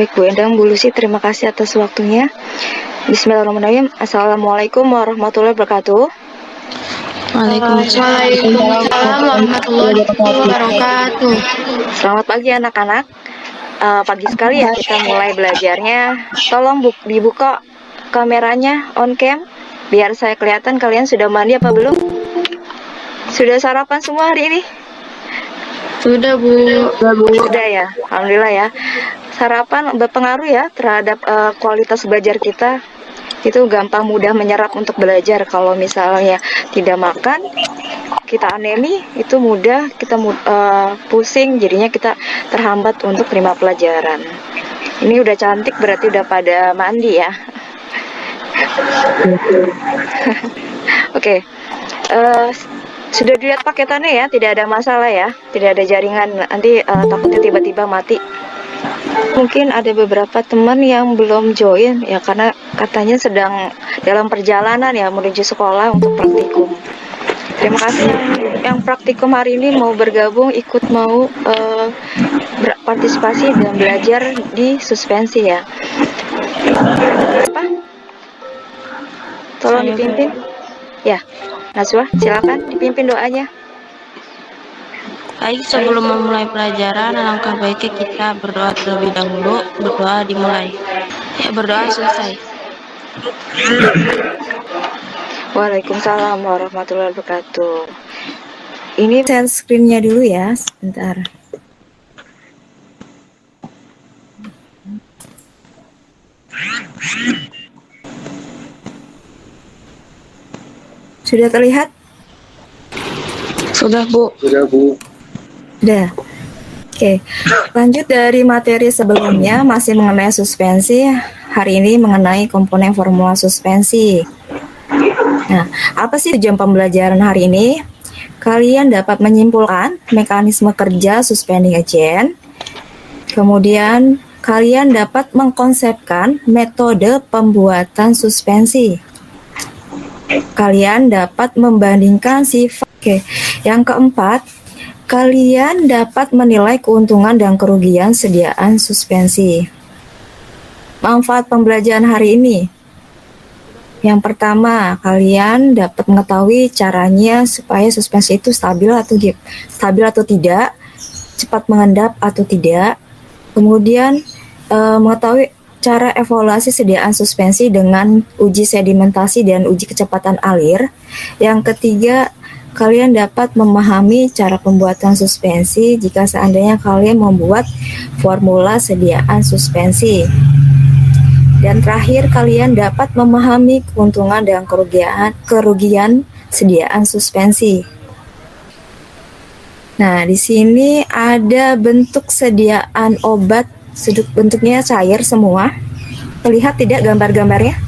Baik Bu Endang, Bu Lucy, terima kasih atas waktunya. Bismillahirrahmanirrahim. Assalamualaikum warahmatullahi wabarakatuh. Waalaikumsalam warahmatullahi wabarakatuh. Selamat pagi anak-anak. Pagi sekali ya kita mulai belajarnya. Tolong dibuka kameranya on cam biar saya kelihatan kalian sudah mandi apa belum? Sudah sarapan semua hari ini? Sudah Bu. Sudah ya, alhamdulillah ya. Sarapan berpengaruh ya terhadap kualitas belajar kita. Itu gampang mudah menyerap untuk belajar. Kalau misalnya tidak makan, kita anemi, itu mudah kita pusing, jadinya kita terhambat untuk terima pelajaran. Ini udah cantik berarti udah pada mandi ya. Oke. Sudah dilihat paketannya ya, tidak ada masalah ya, tidak ada jaringan, nanti takutnya tiba-tiba mati. Mungkin ada beberapa teman yang belum join ya karena katanya sedang dalam perjalanan ya menuju sekolah untuk praktikum. Terima kasih yang praktikum hari ini mau bergabung, ikut mau berpartisipasi dan belajar di suspensi ya. Apa? Tolong dipimpin. Ya, Najwa, silakan dipimpin doanya. Baik, sebelum memulai pelajaran, alangkah baiknya kita berdoa terlebih dahulu. Berdoa dimulai. Ya, berdoa selesai. Waalaikumsalam warahmatullahi wabarakatuh. Ini share screen-nya dulu ya, sebentar. Sudah terlihat? Sudah Bu. Sudah. Oke, lanjut dari materi sebelumnya masih mengenai suspensi. Hari ini mengenai komponen formula suspensi. Nah, apa sih tujuan pembelajaran hari ini? Kalian dapat menyimpulkan mekanisme kerja suspending agent. Kemudian kalian dapat mengkonsepkan metode pembuatan suspensi. Kalian dapat membandingkan sifat. Oke, yang keempat, kalian dapat menilai keuntungan dan kerugian sediaan suspensi. Manfaat pembelajaran hari ini. Yang pertama, kalian dapat mengetahui caranya supaya suspensi itu stabil atau tidak, cepat mengendap atau tidak. Kemudian mengetahui cara evaluasi sediaan suspensi dengan uji sedimentasi dan uji kecepatan alir. Yang ketiga, kalian dapat memahami cara pembuatan suspensi jika seandainya kalian membuat formula sediaan suspensi. Dan terakhir, kalian dapat memahami keuntungan dan kerugian sediaan suspensi. Nah, di sini ada bentuk sediaan obat, bentuknya cair semua. Terlihat tidak gambar-gambarnya?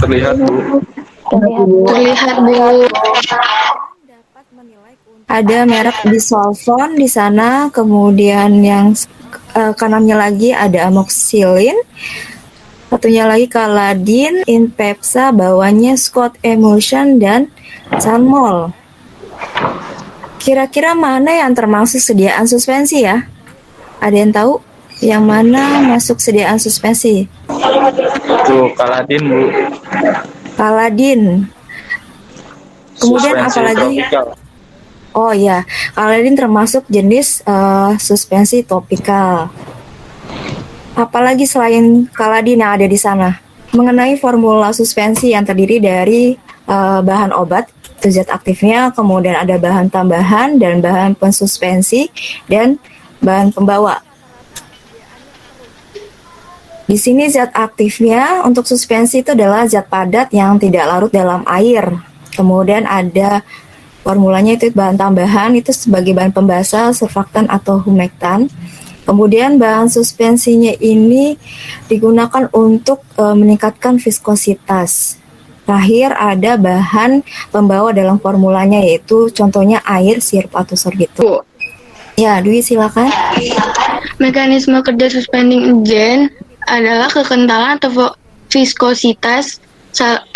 Terlihat Bu. Terlihat Bu. Ada merek disolvon di sana, kemudian yang kanannya lagi ada amoxicillin, satunya lagi Caladin, Inpepsa, bawahnya Scott Emulsion dan Sanmol. Kira-kira mana yang termasuk sediaan suspensi ya? Ada yang tahu yang mana masuk sediaan suspensi? Itu Caladin Bu. Caladin. Kemudian apalagi? Oh ya, Caladin termasuk jenis suspensi topikal. Apalagi selain Caladin yang ada di sana? Mengenai formula suspensi yang terdiri dari bahan obat, itu zat aktifnya, kemudian ada bahan tambahan dan bahan pensuspensi dan bahan pembawa. Di sini zat aktifnya untuk suspensi itu adalah zat padat yang tidak larut dalam air. Kemudian ada formulanya itu bahan tambahan itu sebagai bahan pembasah, surfaktan atau humektan. Kemudian bahan suspensinya ini digunakan untuk meningkatkan viskositas. Terakhir ada bahan pembawa dalam formulanya yaitu contohnya air, sirup atau sorbitol. Ya, Dwi silakan. Mekanisme kerja suspending agent adalah kekentalan atau viskositas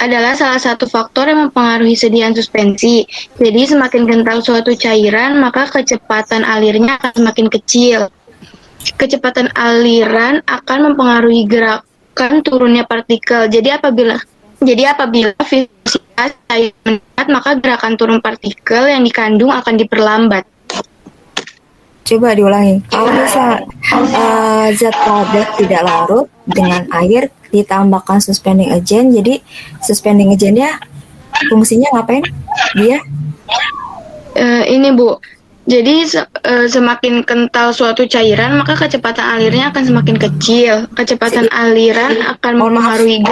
adalah salah satu faktor yang mempengaruhi sediaan suspensi. Jadi semakin kental suatu cairan, maka kecepatan alirnya akan semakin kecil. kecepatan aliran akan mempengaruhi gerakan turunnya partikel. Jadi apabila viscositas cair meningkat, maka gerakan turun partikel yang dikandung akan diperlambat. Coba diulangi. Kalau misal zat padat tidak larut dengan air ditambahkan suspending agent, jadi suspending agentnya fungsinya ngapain? Dia Ini Bu, jadi semakin kental suatu cairan, maka kecepatan alirnya akan semakin kecil. Kecepatan aliran akan mempengaruhi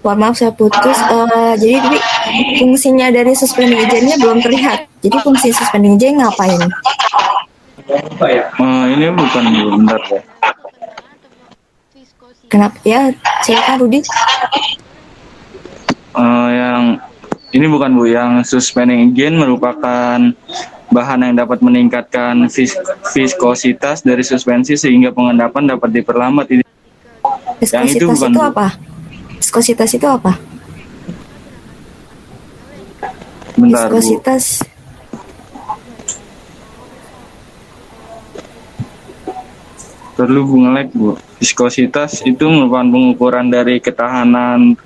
mohon maaf saya putus. Jadi fungsinya dari suspending agentnya belum terlihat. Jadi fungsi suspending agent ngapain? Ini bukan Bu, bentar ya. Kenapa? Ya, silakan Rudi. Yang ini bukan Bu, yang suspending agent merupakan bahan yang dapat meningkatkan viskositas dari suspensi sehingga pengendapan dapat diperlambat. Yang itu Viskositas bukan itu Bu. apa? Viskositas itu apa? Bentar Bu. Viskositas Perlu Bu ngelek Bu. Viskositas itu merupakan pengukuran dari ketahanan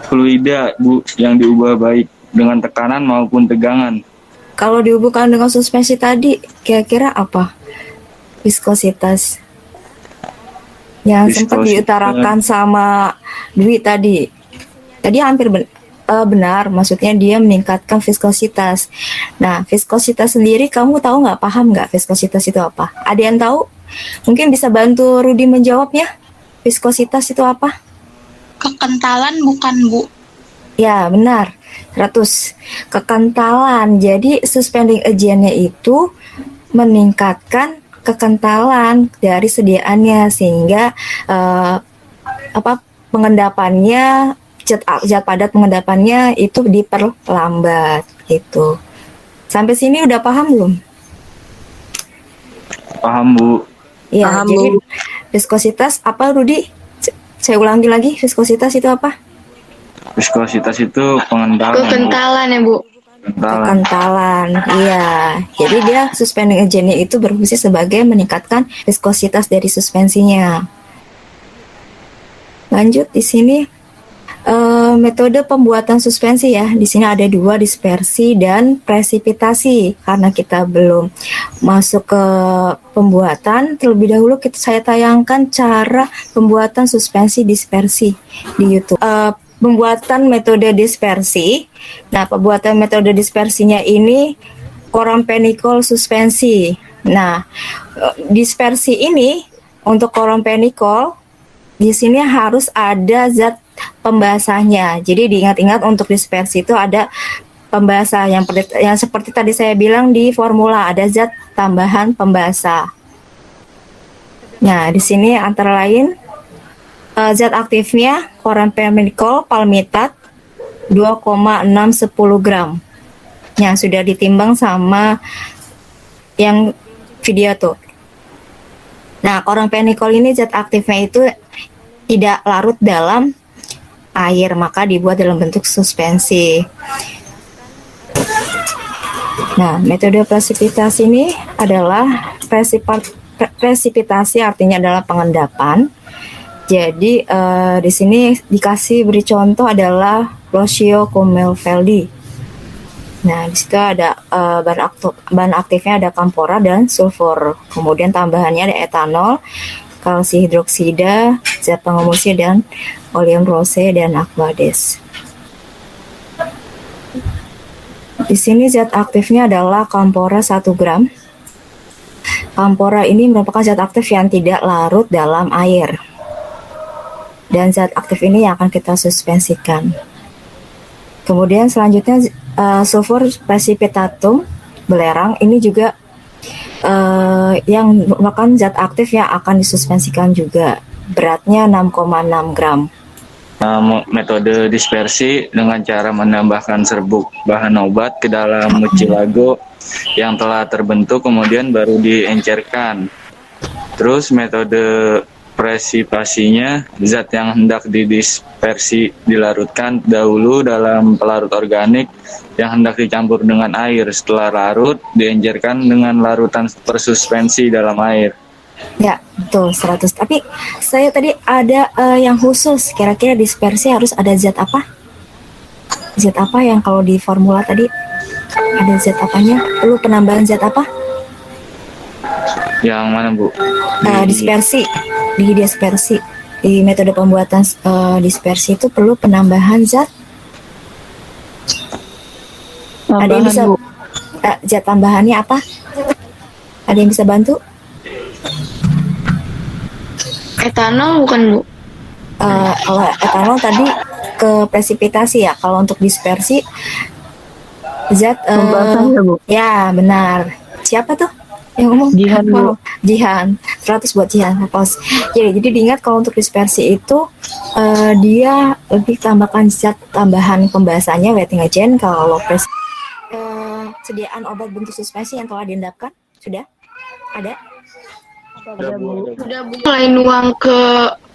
fluida Bu yang diubah baik dengan tekanan maupun tegangan. kalau dihubungkan dengan suspensi tadi, kira-kira apa? Viskositas yang sempat Viskositas. diutarakan sama Dwi tadi. Tadi hampir benar, maksudnya dia meningkatkan viskositas. Nah, viskositas sendiri kamu tahu nggak, paham nggak viskositas itu apa? Ada yang tahu? Mungkin bisa bantu Rudi menjawabnya. Viskositas itu apa? Kekentalan bukan Bu? Ya, benar. 100. Kekentalan. Jadi suspending agentnya itu meningkatkan kekentalan dari sediaannya sehingga pengendapannya zat padat pengendapannya itu diperlambat gitu. Sampai sini udah paham belum? Paham Bu? Ya, Paham, jadi Bu. viskositas apa Rudi? Saya ulangi lagi, viskositas itu apa? Viskositas itu pengentalan. Kekentalan ya Bu. Pengentalan. Kekentalan, iya. Jadi dia suspending agentnya itu berfungsi sebagai meningkatkan viskositas dari suspensinya. Lanjut di sini metode pembuatan suspensi ya. Di sini ada 2, dispersi dan presipitasi. Karena kita belum masuk ke pembuatan, terlebih dahulu saya tayangkan cara pembuatan suspensi dispersi di YouTube. Pembuatan metode dispersi. Nah, pembuatan metode dispersinya ini koron penikol suspensi. Nah, dispersi ini untuk koron penikol di sini harus ada zat pembasahnya. Jadi diingat-ingat untuk dispersi itu ada pembasah yang seperti tadi saya bilang di formula ada zat tambahan pembasah. Nah, di sini antara lain zat aktifnya koron penikol palmitat 2,610 gram. Yang sudah ditimbang sama yang video tuh. Nah, koron penikol ini zat aktifnya itu tidak larut dalam air, maka dibuat dalam bentuk suspensi. Nah, metode presipitasi ini adalah presipitasi artinya adalah pengendapan. Jadi di sini beri contoh adalah Lossio Kumelfeldi. Nah, di situ ada bahan aktifnya ada kampora dan sulfur. Kemudian tambahannya ada etanol, kalsi hidroksida, zat pengemulsi dan oleum rose dan aquades. Di sini zat aktifnya adalah kampora 1 gram. Kampora ini merupakan zat aktif yang tidak larut dalam air. Dan zat aktif ini yang akan kita suspensikan. Kemudian selanjutnya sulfur precipitatum belerang ini juga yang merupakan zat aktif yang akan disuspensikan juga. Beratnya 6,6 gram. Metode dispersi dengan cara menambahkan serbuk bahan obat ke dalam mucilago yang telah terbentuk kemudian baru diencerkan. Terus metode presipasinya, zat yang hendak didispersi dilarutkan dahulu dalam pelarut organik yang hendak dicampur dengan air. Setelah larut, diencerkan dengan larutan persuspensi dalam air. Ya, betul 100. Tapi saya tadi ada yang khusus. Kira-kira dispersi harus ada zat apa? Zat apa yang kalau di formula tadi ada zat apanya? Perlu penambahan zat apa? Yang mana Bu? Dispersi. Di dispersi. Di metode pembuatan dispersi itu perlu penambahan zat. Ada yang bisa zat tambahannya apa? Ada yang bisa bantu? Etanol bukan Bu? Kalau etanol tadi ke presipitasi ya. Kalau untuk dispersi zat Pembahasan ya, Bu? ya benar. Siapa tuh yang ngomong? Jihan, Bu. Oh, Jihan. 100 buat Jihan. Hapus. Jadi diingat kalau untuk dispersi itu dia lebih tambahkan zat tambahan pembahasannya wetting agent. Kalau sediaan obat bentuk suspensi yang telah diendapkan sudah ada? Udah Bu. Udah Bu. Mulai nuang ke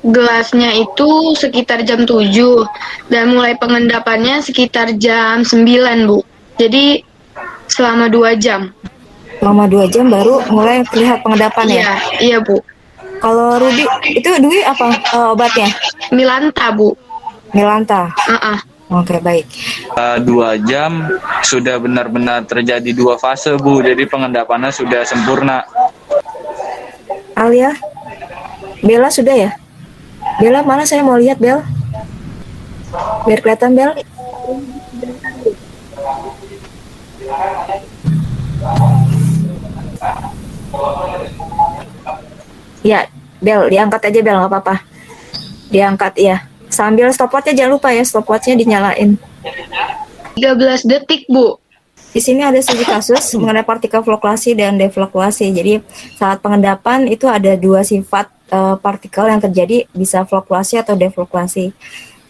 gelasnya itu sekitar jam 7 dan mulai pengendapannya sekitar jam 9 Bu. Jadi selama 2 jam. Selama 2 jam baru mulai terlihat pengendapan ya? Iya, iya Bu. Kalau Ruby itu Dwi apa obatnya? Milanta Bu. Milanta. Oke, baik. 2 jam sudah benar-benar terjadi 2 fase Bu, jadi pengendapannya sudah sempurna. Alia, Bella sudah ya? Bella mana, saya mau lihat Bel. Biar kelihatan Bel. Ya, Bel, diangkat aja Bel, nggak apa-apa. Diangkat ya. Sambil stopwatchnya jangan lupa ya, stopwatchnya dinyalain. 13 detik Bu. Di sini ada studi kasus mengenai partikel fluktuasi dan defluktuasi. Jadi saat pengendapan itu ada 2 sifat partikel yang terjadi, bisa fluktuasi atau defluktuasi.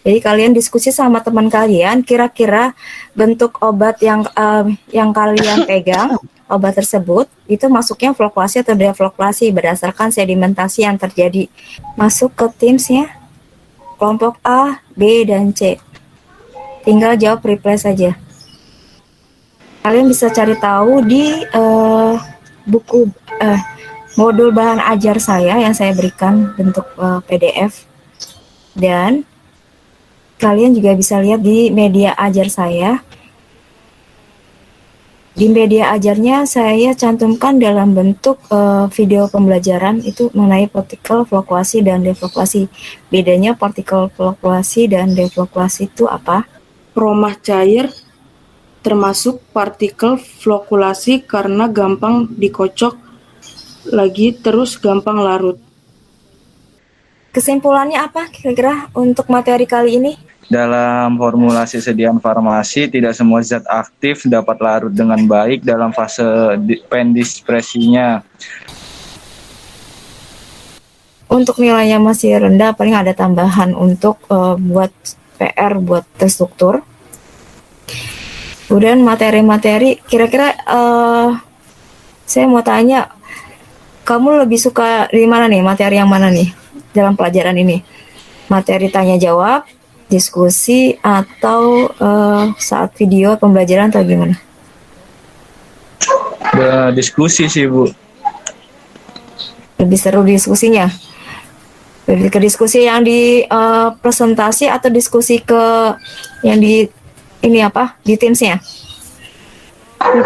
Jadi kalian diskusi sama teman kalian, kira-kira bentuk obat yang kalian pegang, obat tersebut itu masuknya fluktuasi atau defluktuasi berdasarkan sedimentasi yang terjadi. Masuk ke Teams-nya, kelompok A, B, dan C. Tinggal jawab reply saja. Kalian bisa cari tahu di buku modul bahan ajar saya yang saya berikan bentuk PDF, dan kalian juga bisa lihat di media ajar saya. Di media ajarnya saya cantumkan dalam bentuk video pembelajaran itu mengenai partikel fluktuasi dan defluktuasi. Bedanya partikel fluktuasi dan defluktuasi itu apa? Romah cair termasuk partikel flokkulasi karena gampang dikocok lagi terus gampang larut. Kesimpulannya apa kira-kira untuk materi kali ini? Dalam formulasi sediaan farmasi, tidak semua zat aktif dapat larut dengan baik dalam fase pendispersinya. Untuk nilainya masih rendah, paling ada tambahan untuk buat PR, buat terstruktur. Kemudian materi-materi, kira-kira saya mau tanya, kamu lebih suka di mana nih, materi yang mana nih dalam pelajaran ini? Materi tanya jawab, diskusi, atau saat video pembelajaran atau gimana? Diskusi sih Bu. Lebih seru diskusinya? Lebih ke diskusi yang di presentasi atau diskusi ke yang di ini apa, di Teams-nya?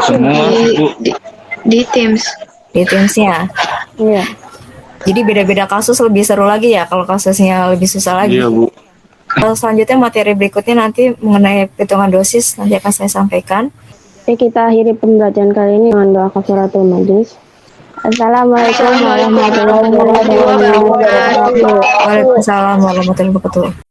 Semua Bu. Di Teams. Di Teams-nya. Iya. Jadi beda-beda kasus lebih seru lagi ya kalau kasusnya lebih susah lagi. Iya Bu. Selanjutnya materi berikutnya nanti mengenai perhitungan dosis nanti akan saya sampaikan. Oke, kita akhiri pembelajaran kali ini dengan doa kafaratul majelis. Assalamualaikum warahmatullahi wabarakatuh. Waalaikumsalam warahmatullahi wabarakatuh.